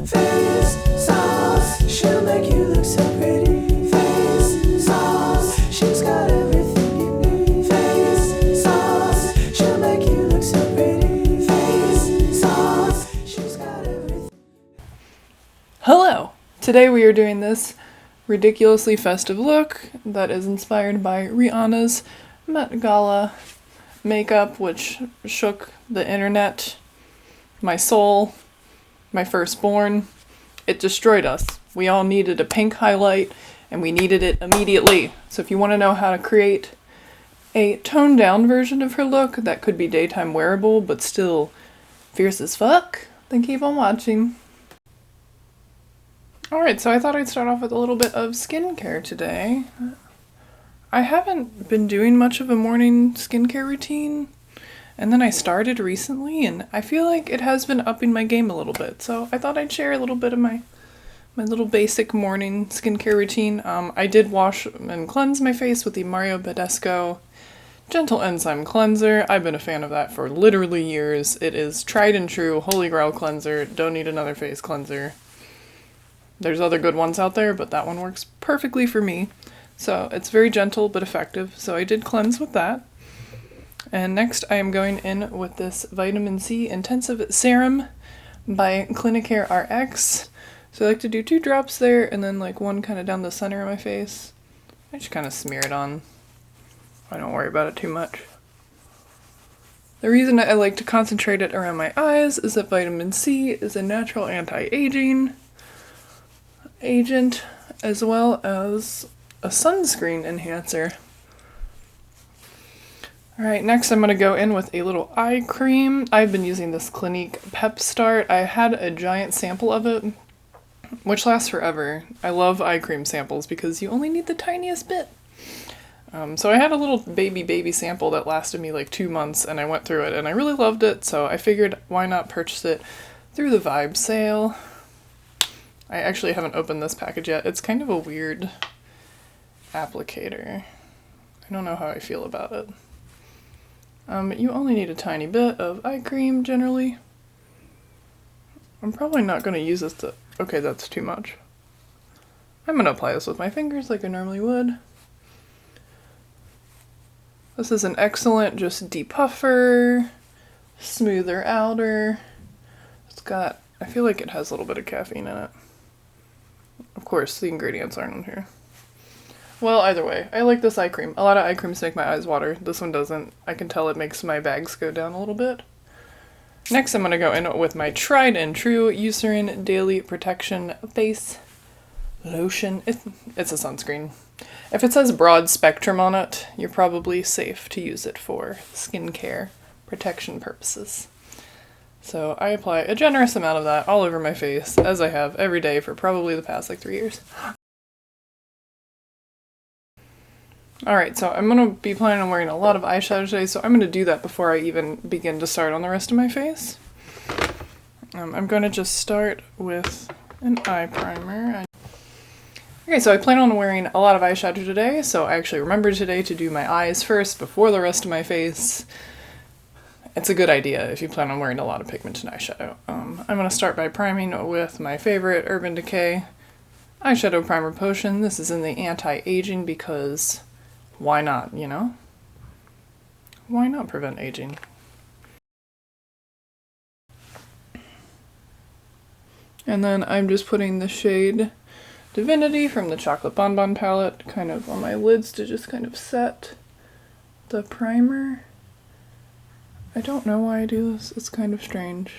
Face sauce, she'll make you look so pretty. Face sauce, she's got everything you need. Face sauce, she'll make you look so pretty. Face sauce, she's got everything. Hello! Today we are doing this ridiculously festive look that is inspired by Rihanna's Met Gala makeup, which shook the internet, my soul, my firstborn. It destroyed us. We all needed a pink highlight, and we needed it immediately. So if you want to know how to create a toned down version of her look that could be daytime wearable but still fierce as fuck, then keep on watching. Alright, so I thought I'd start off with a little bit of skincare today. I haven't been doing much of a morning skincare routine, and then I started recently, and I feel like it has been upping my game a little bit, so I thought I'd share a little bit of my little basic morning skincare routine. I did wash and cleanse my face with the Mario Badescu Gentle Enzyme Cleanser. I've been a fan of that for literally years. It is tried and true, holy grail cleanser, don't need another face cleanser. There's other good ones out there, but that one works perfectly for me. So it's very gentle but effective. So I did cleanse with that. And next I am going in with this Vitamin C Intensive Serum by Clinicare RX. So I like to do 2 drops there and then like one kind of down the center of my face. I just kind of smear it on. I don't worry about it too much. The reason I like to concentrate it around my eyes is that vitamin C is a natural anti-aging agent as well as a sunscreen enhancer. Alright, next I'm going to go in with a little eye cream. I've been using this Clinique Pep Start. I had a giant sample of it, which lasts forever. I love eye cream samples because you only need the tiniest bit. So I had a little baby sample that lasted me like 2 months, and I went through it and I really loved it, so I figured why not purchase it through the Vibe sale. I actually haven't opened this package yet. It's kind of a weird applicator. I don't know how I feel about it. You only need a tiny bit of eye cream generally. I'm probably not going to use this to... Okay, that's too much. I'm going to apply this with my fingers like I normally would. This is an excellent just depuffer, smoother outer. It's got... I feel like it has a little bit of caffeine in it. Of course, the ingredients aren't on here. Well, either way, I like this eye cream. A lot of eye creams make my eyes water. This one doesn't. I can tell it makes my bags go down a little bit. Next, I'm going to go in with my tried and true Eucerin Daily Protection Face Lotion. It's a sunscreen. If it says broad spectrum on it, you're probably safe to use it for skincare protection purposes. So I apply a generous amount of that all over my face, as I have every day for probably the past like 3 years. Alright, so I'm going to be planning on wearing a lot of eyeshadow today, so I'm going to do that before I even begin to start on the rest of my face. I'm going to just start with an eye primer. Okay, so I plan on wearing a lot of eyeshadow today, so I actually remembered today to do my eyes first before the rest of my face. It's a good idea if you plan on wearing a lot of pigment and eyeshadow. I'm going to start by priming with my favorite Urban Decay eyeshadow primer potion. This is in the anti-aging because why not, you know? Why not prevent aging? And then I'm just putting the shade Divinity from the Chocolate Bonbon palette kind of on my lids to just kind of set the primer. I don't know why I do this. It's kind of strange.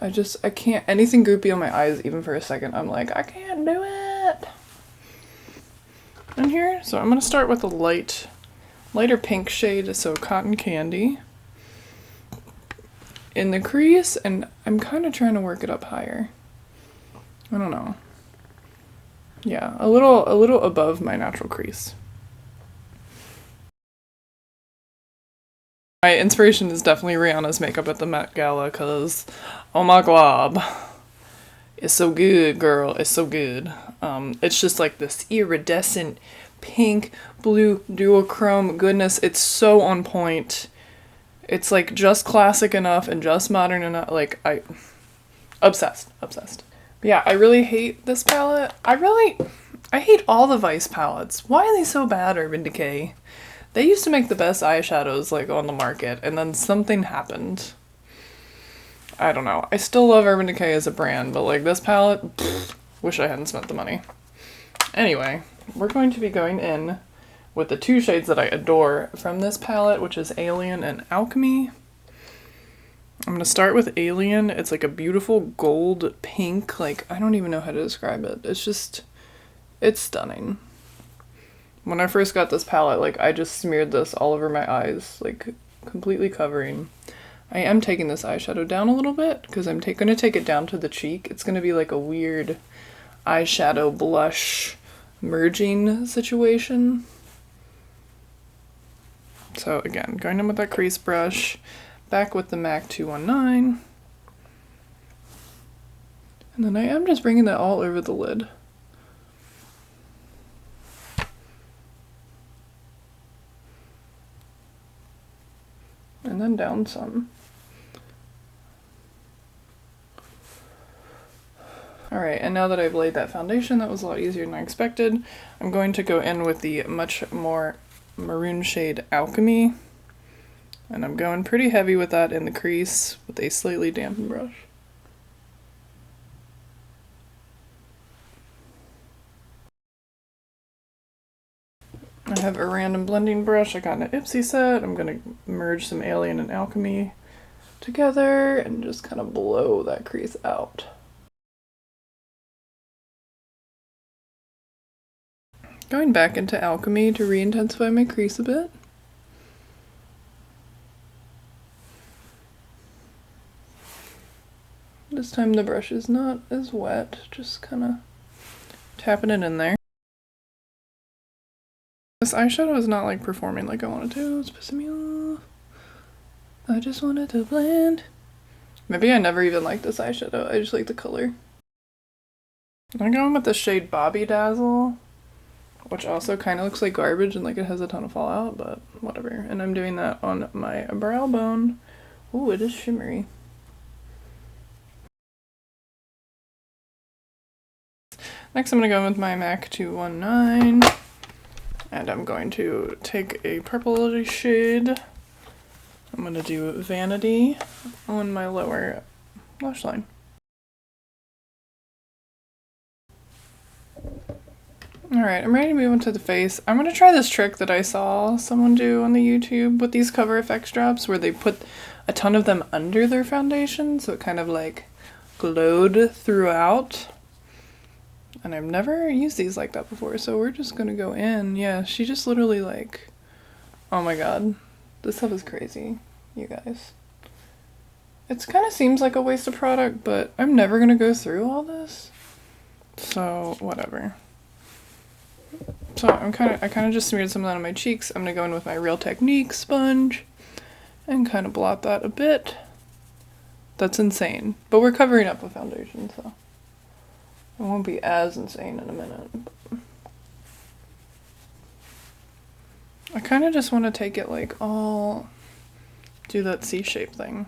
I can't, anything goopy on my eyes even for a second, I'm like, I can't do it. In here, so I'm going to start with a lighter pink shade, so Cotton Candy. In the crease, and I'm kind of trying to work it up higher. I don't know. Yeah, a little above my natural crease. My inspiration is definitely Rihanna's makeup at the Met Gala, because, oh my god, it's so good, girl, it's so good. It's just like this iridescent pink, blue, duochrome goodness. It's so on point. It's like just classic enough and just modern enough, like, Obsessed. Obsessed. But yeah, I really hate this palette. I hate all the Vice palettes. Why are they so bad, Urban Decay? They used to make the best eyeshadows, like, on the market, and then something happened. I don't know. I still love Urban Decay as a brand, but, like, this palette, wish I hadn't spent the money. Anyway, we're going to be going in with the two shades that I adore from this palette, which is Alien and Alchemy. I'm going to start with Alien. It's like a beautiful gold pink, like, I don't even know how to describe it. It's stunning. When I first got this palette, like, I just smeared this all over my eyes, like, completely covering. I am taking this eyeshadow down a little bit, because I'm going to take it down to the cheek. It's going to be like a weird eyeshadow blush merging situation. So again, going in with that crease brush, back with the MAC 219. And then I am just bringing that all over the lid. And then down some. Alright, and now that I've laid that foundation, that was a lot easier than I expected, I'm going to go in with the much more maroon shade Alchemy. And I'm going pretty heavy with that in the crease with a slightly dampened brush. I have a random blending brush I got in an Ipsy set. I'm going to merge some Alien and Alchemy together and just kind of blow that crease out. Going back into Alchemy to re-intensify my crease a bit. This time the brush is not as wet, just kind of tapping it in there. This eyeshadow is not like performing like I wanted to. It's pissing me off. I just wanted to blend. Maybe I never even liked this eyeshadow. I just like the color. I'm going with the shade Bobby Dazzle, which also kind of looks like garbage and like it has a ton of fallout, but whatever. And I'm doing that on my brow bone. Ooh, it is shimmery. Next I'm going to go with my MAC 219. And I'm going to take a purple shade. I'm going to do Vanity on my lower lash line. Alright, I'm ready to move into the face. I'm going to try this trick that I saw someone do on the YouTube with these Cover FX drops where they put a ton of them under their foundation so it kind of like glowed throughout. And I've never used these like that before, so we're just gonna go in. Yeah, she just literally like, oh my god, this stuff is crazy, you guys. It kind of seems like a waste of product, but I'm never gonna go through all this, so whatever. So I kind of just smeared some of that on my cheeks. I'm gonna go in with my Real Technique sponge and kind of blot that a bit. That's insane, but we're covering up with foundation, so it won't be as insane in a minute. I kind of just want to take it like all, do that C-shape thing.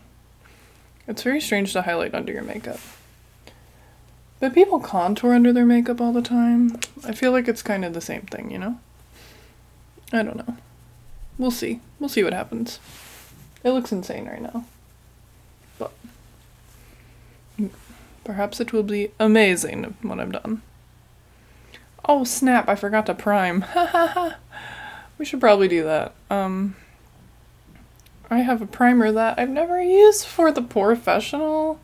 It's very strange to highlight under your makeup. But people contour under their makeup all the time. I feel like it's kind of the same thing, you know? I don't know. We'll see. We'll see what happens. It looks insane right now. But perhaps it will be amazing when I'm done. Oh snap, I forgot to prime. Ha. We should probably do that. I have a primer that I've never used for the Professional.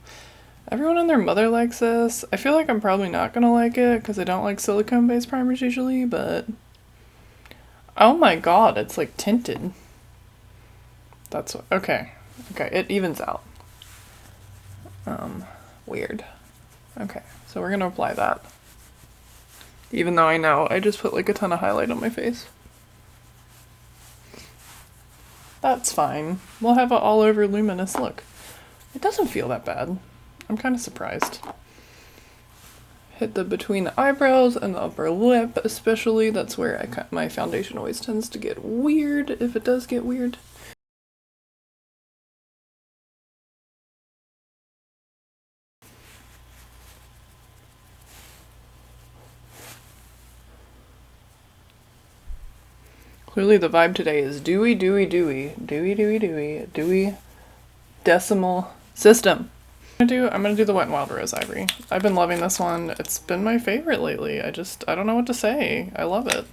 Everyone and their mother likes this. I feel like I'm probably not gonna like it because I don't like silicone-based primers usually, but oh my god, it's like tinted. That's what, okay, it evens out. Weird. Okay, so we're gonna apply that. Even though I know I just put like a ton of highlight on my face. That's fine. We'll have an all over luminous look. It doesn't feel that bad. I'm kind of surprised. Hit the between the eyebrows and the upper lip, especially. That's where my foundation always tends to get weird, if it does get weird. Clearly the vibe today is dewy, dewy, dewy, dewy, dewy, dewy, dewy decimal system. I'm gonna do the Wet n Wild Rose Ivory. I've been loving this one. It's been my favorite lately. I don't know what to say. I love it.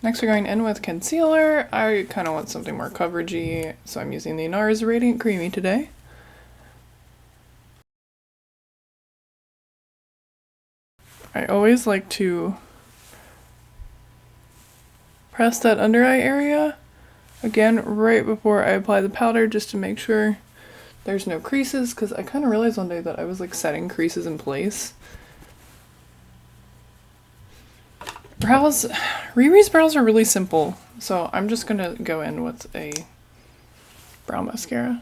Next we're going in with concealer. I kind of want something more coveragey, so I'm using the NARS Radiant Creamy today. I always like to press that under eye area again right before I apply the powder, just to make sure there's no creases, because I kind of realized one day that I was like setting creases in place. Riri's brows are really simple, so I'm just gonna go in with a brow mascara.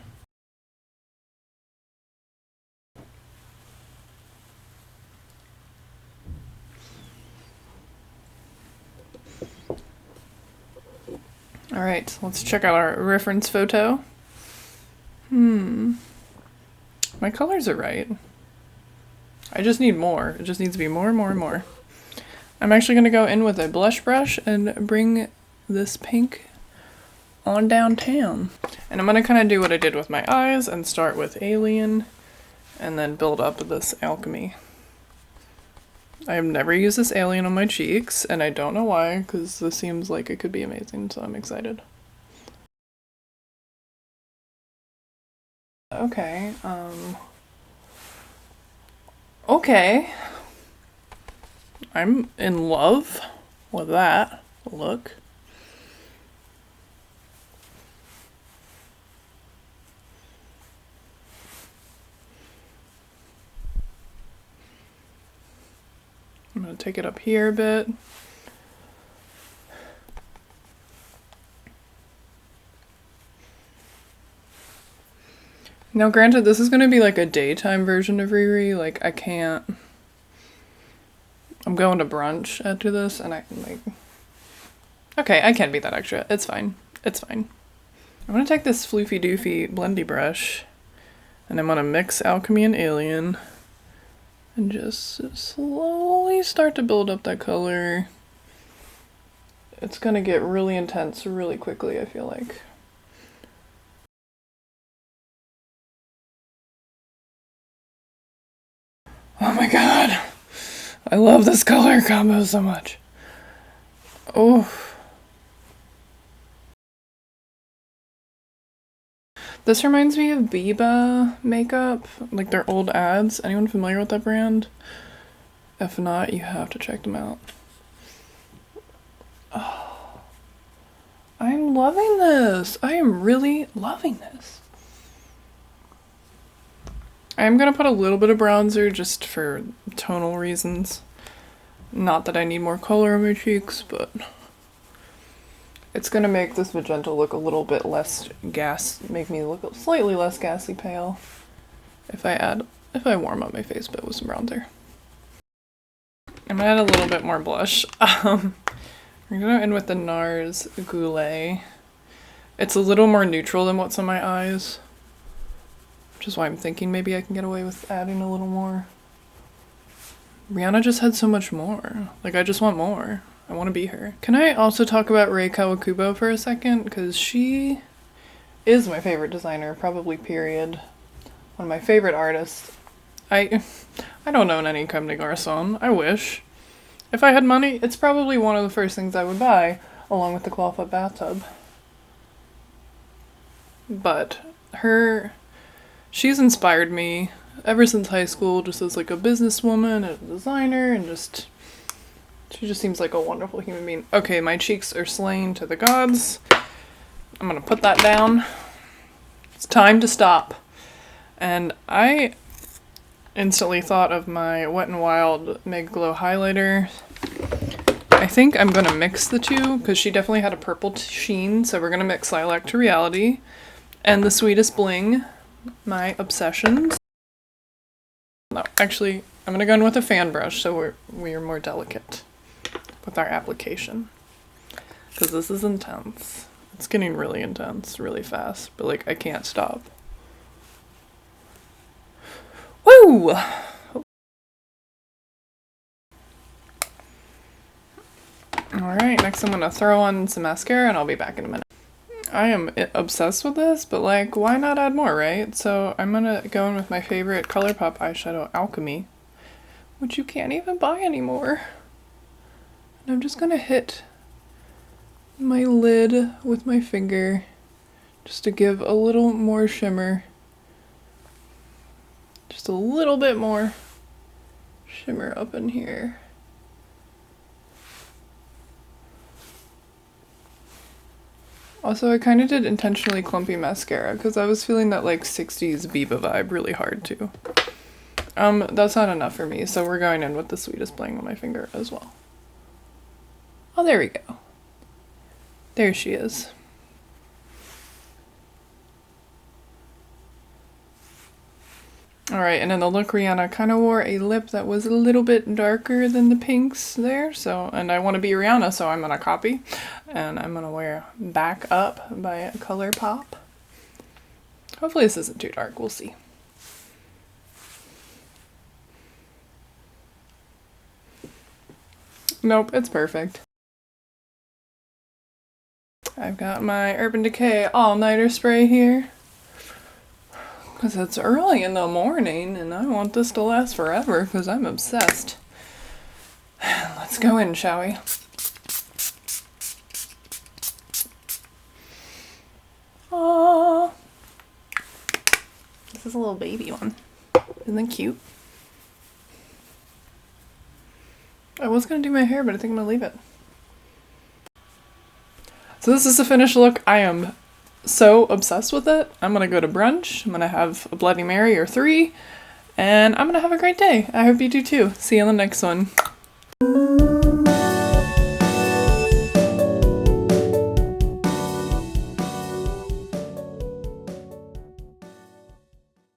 Alright, let's check out our reference photo. My colors are right. I just need more. It just needs to be more, more, and more. I'm actually going to go in with a blush brush and bring this pink on downtown. And I'm going to kind of do what I did with my eyes and start with Alien and then build up this Alchemy. I have never used this Alien on my cheeks, and I don't know why, because this seems like it could be amazing, so I'm excited. Okay, okay. I'm in love with that look. I'm gonna take it up here a bit. Now granted, this is gonna be like a daytime version of Riri, like I'm going to brunch after this, and I can okay, I can't be that extra. It's fine. It's fine. I'm gonna take this floofy doofy blendy brush, and I'm gonna mix Alchemy and Alien, and just slowly start to build up that color. It's gonna get really intense really quickly, I feel like. Oh my god! I love this color combo so much. Oh. This reminds me of Biba makeup, like their old ads. Anyone familiar with that brand? If not, you have to check them out. Oh. I'm loving this. I am really loving this. I'm gonna put a little bit of bronzer just for tonal reasons. Not that I need more color on my cheeks, but it's gonna make this magenta look a little bit less make me look slightly less gassy pale if I warm up my face a bit with some bronzer. I'm gonna add a little bit more blush. I'm gonna end with the NARS Goulet. It's a little more neutral than what's on my eyes, which is why I'm thinking maybe I can get away with adding a little more. Rihanna just had so much more. Like, I just want more. I want to be her. Can I also talk about Rei Kawakubo for a second? Because she is my favorite designer, probably period. One of my favorite artists. I don't own any Comme des Garçons. I wish. If I had money, it's probably one of the first things I would buy, along with the clawfoot bathtub. But she's inspired me ever since high school, just as like a businesswoman and a designer, and she just seems like a wonderful human being. Okay, my cheeks are slain to the gods. I'm gonna put that down. It's time to stop. And I instantly thought of my Wet n Wild Meg Glow highlighter. I think I'm gonna mix the two, because she definitely had a purple sheen, so we're gonna mix Lilac to Reality and the Sweetest Bling, my obsessions. No, actually, I'm gonna go in with a fan brush so we're more delicate with our application, because this is intense. It's getting really intense really fast, but like I can't stop. Woo! Alright, next I'm gonna throw on some mascara and I'll be back in a minute. I am obsessed with this, but like, why not add more, right? So I'm gonna go in with my favorite ColourPop eyeshadow, Alchemy, which you can't even buy anymore. And I'm just gonna hit my lid with my finger just to give a little more shimmer. Just a little bit more shimmer up in here. Also, I kind of did intentionally clumpy mascara because I was feeling that like 60s Biba vibe really hard too. That's not enough for me, so we're going in with the Sweetest Bling on my finger as well. Oh, there we go. There she is. Alright, and in the look, Rihanna kind of wore a lip that was a little bit darker than the pinks there, so, and I want to be Rihanna, so I'm going to copy, and I'm going to wear Back Up by ColourPop. Hopefully this isn't too dark, we'll see. Nope, it's perfect. I've got my Urban Decay All-Nighter Spray here. Because it's early in the morning and I want this to last forever because I'm obsessed. Let's go in, shall we? Aww. This is a little baby one. Isn't that cute? I was going to do my hair, but I think I'm going to leave it. So this is the finished look. I am so obsessed with it. I'm gonna go to brunch. I'm gonna have a Bloody Mary or 3, and I'm gonna have a great day. I hope you do too. See you on the next one.